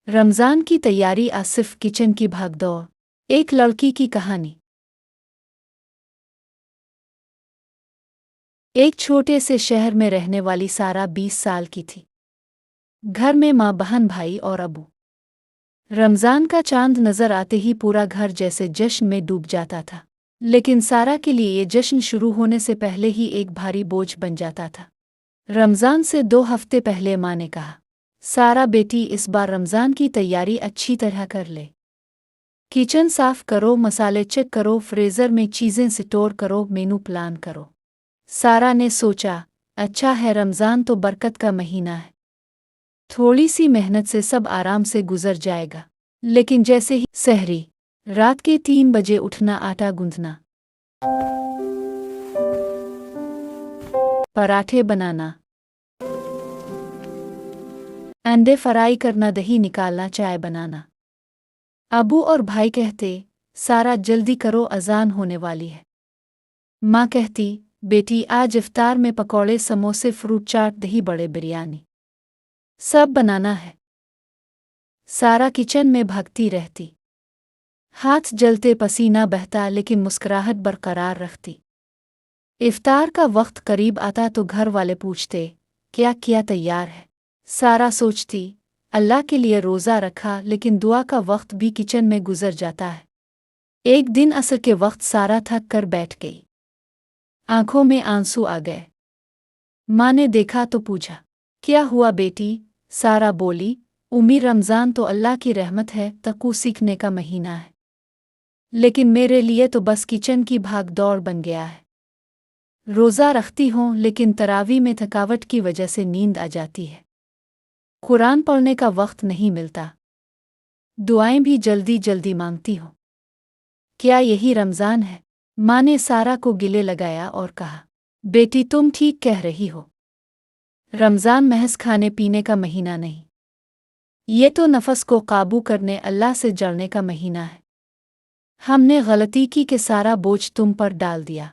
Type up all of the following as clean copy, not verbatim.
रमज़ान की तैयारी आसिफ किचन की भागदौड़। एक लड़की की कहानी। एक छोटे से शहर में रहने वाली सारा 20 साल की थी। घर में माँ, बहन, भाई और अबू। रमज़ान का चांद नज़र आते ही पूरा घर जैसे जश्न में डूब जाता था। लेकिन सारा के लिए ये जश्न शुरू होने से पहले ही एक भारी बोझ बन जाता था। रमज़ान से 2 हफ्ते पहले माँ ने कहा, सारा बेटी, इस बार रमज़ान की तैयारी अच्छी तरह कर ले। किचन साफ करो, मसाले चेक करो, फ्रीज़र में चीज़ें स्टोर करो, मेनू प्लान करो। सारा ने सोचा, अच्छा है, रमज़ान तो बरकत का महीना है, थोड़ी सी मेहनत से सब आराम से गुजर जाएगा। लेकिन जैसे ही सहरी, रात के 3 बजे उठना, आटा गूंथना, पराठे बनाना, अंडे फ्राई करना, दही निकालना, चाय बनाना। अबू और भाई कहते, सारा जल्दी करो, अजान होने वाली है। माँ कहती, बेटी, आज इफ्तार में पकौड़े, समोसे, फ्रूट चाट, दही बड़े, बिरयानी सब बनाना है। सारा किचन में भागती रहती, हाथ जलते, पसीना बहता, लेकिन मुस्कुराहट बरकरार रखती। इफ्तार का वक्त करीब आता तो घर वाले पूछते, क्या किया तैयार है? सारा सोचती, अल्लाह के लिए रोज़ा रखा, लेकिन दुआ का वक्त भी किचन में गुजर जाता है। एक दिन असर के वक्त सारा थक कर बैठ गई, आंखों में आंसू आ गए। माँ ने देखा तो पूछा, क्या हुआ बेटी? सारा बोली, उम्मी, रमज़ान तो अल्लाह की रहमत है, तकू सीखने का महीना है, लेकिन मेरे लिए तो बस किचन की भाग दौड़ बन गया है। रोज़ा रखती हूँ, लेकिन तरावी में थकावट की वजह से नींद आ जाती है। कुरान पढ़ने का वक्त नहीं मिलता, दुआएं भी जल्दी जल्दी मांगती हूँ। क्या यही रमज़ान है? माँ ने सारा को गिले लगाया और कहा, बेटी, तुम ठीक कह रही हो, रमज़ान महज खाने पीने का महीना नहीं, ये तो नफस को काबू करने, अल्लाह से जड़ने का महीना है। हमने गलती की कि सारा बोझ तुम पर डाल दिया।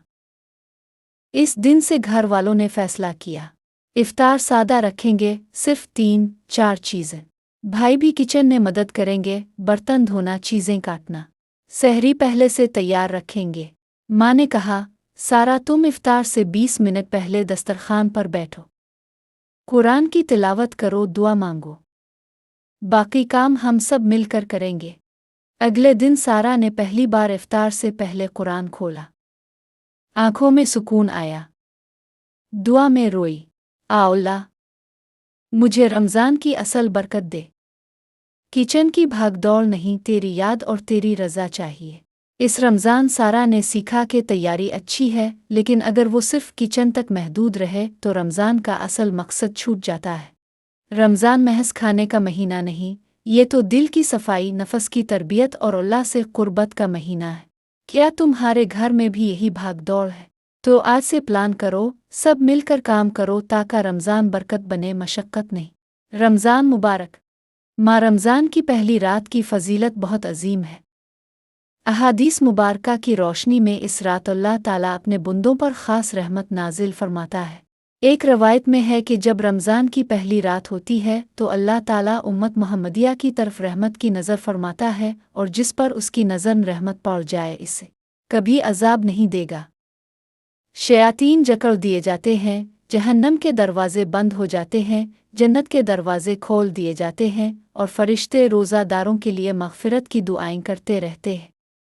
इस दिन से घर वालों ने फैसला किया, इफ्तार सादा रखेंगे, सिर्फ 3-4 चीज़ें। भाई भी किचन में मदद करेंगे, बर्तन धोना, चीज़ें काटना। सहरी पहले से तैयार रखेंगे। माँ ने कहा, सारा, तुम इफ्तार से 20 मिनट पहले दस्तरखान पर बैठो, कुरान की तिलावत करो, दुआ मांगो, बाकी काम हम सब मिलकर करेंगे। अगले दिन सारा ने पहली बार इफ्तार से पहले कुरान खोला। आंखों में सुकून आया, दुआ में रोई, आ अल्लाह, मुझे रमज़ान की असल बरकत दे। किचन की भागदौड़ नहीं, तेरी याद और तेरी रज़ा चाहिए। इस रमज़ान सारा ने सीखा कि तैयारी अच्छी है, लेकिन अगर वो सिर्फ किचन तक महदूद रहे तो रमज़ान का असल मकसद छूट जाता है। रमज़ान महज खाने का महीना नहीं, ये तो दिल की सफाई, नफस की तरबियत और अल्लाह से कुर्बत का महीना है। क्या तुम्हारे घर में भी यही भागदौड़ है? तो आज से प्लान करो, सब मिलकर काम करो, ताकि रमज़ान बरकत बने, मशक्क़त नहीं। रमज़ान मुबारक। माँ, रमज़ान की पहली रात की फ़जीलत बहुत अजीम है। अहादीस मुबारका की रोशनी में इस रात अल्लाह ताला अपने बंदों पर ख़ास रहमत नाजिल फरमाता है। एक रवायत में है कि जब रमज़ान की पहली रात होती है तो अल्लाह ताला उम्मत मुहम्मदिया की तरफ रहमत की नज़र फरमाता है, और जिस पर उसकी नज़र रहमत पड़ जाए, इसे कभी अजाब नहीं देगा। शयातीन जकड़ दिए जाते हैं, जहन्नम के दरवाजे बंद हो जाते हैं, जन्नत के दरवाजे खोल दिए जाते हैं, और फरिश्ते रोज़ादारों के लिए मग़फ़िरत की दुआएं करते रहते हैं।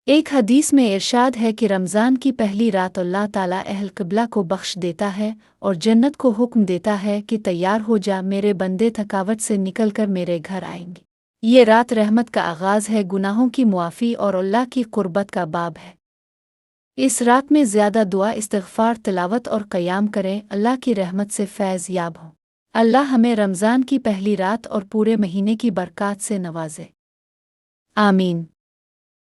एक हदीस में इरशाद है कि रमज़ान की पहली रात अल्लाह ताला अहल क़िबला को बख्श देता है और जन्नत को हुक्म देता है कि तैयार हो जा, मेरे बंदे थकावट से निकलकर मेरे घर आएंगे। ये रात रहमत का आगाज़ है, गुनाहों की मुआफ़ी और अल्लाह की क़ुर्बत का बाब है। इस रात में ज़्यादा दुआ, इस्तिग़फ़ार, तिलावत और क़याम करें, अल्लाह की रहमत से फैज़ याब हो। अल्लाह हमें रमज़ान की पहली रात और पूरे महीने की बरक़ात से नवाज़े। आमीन।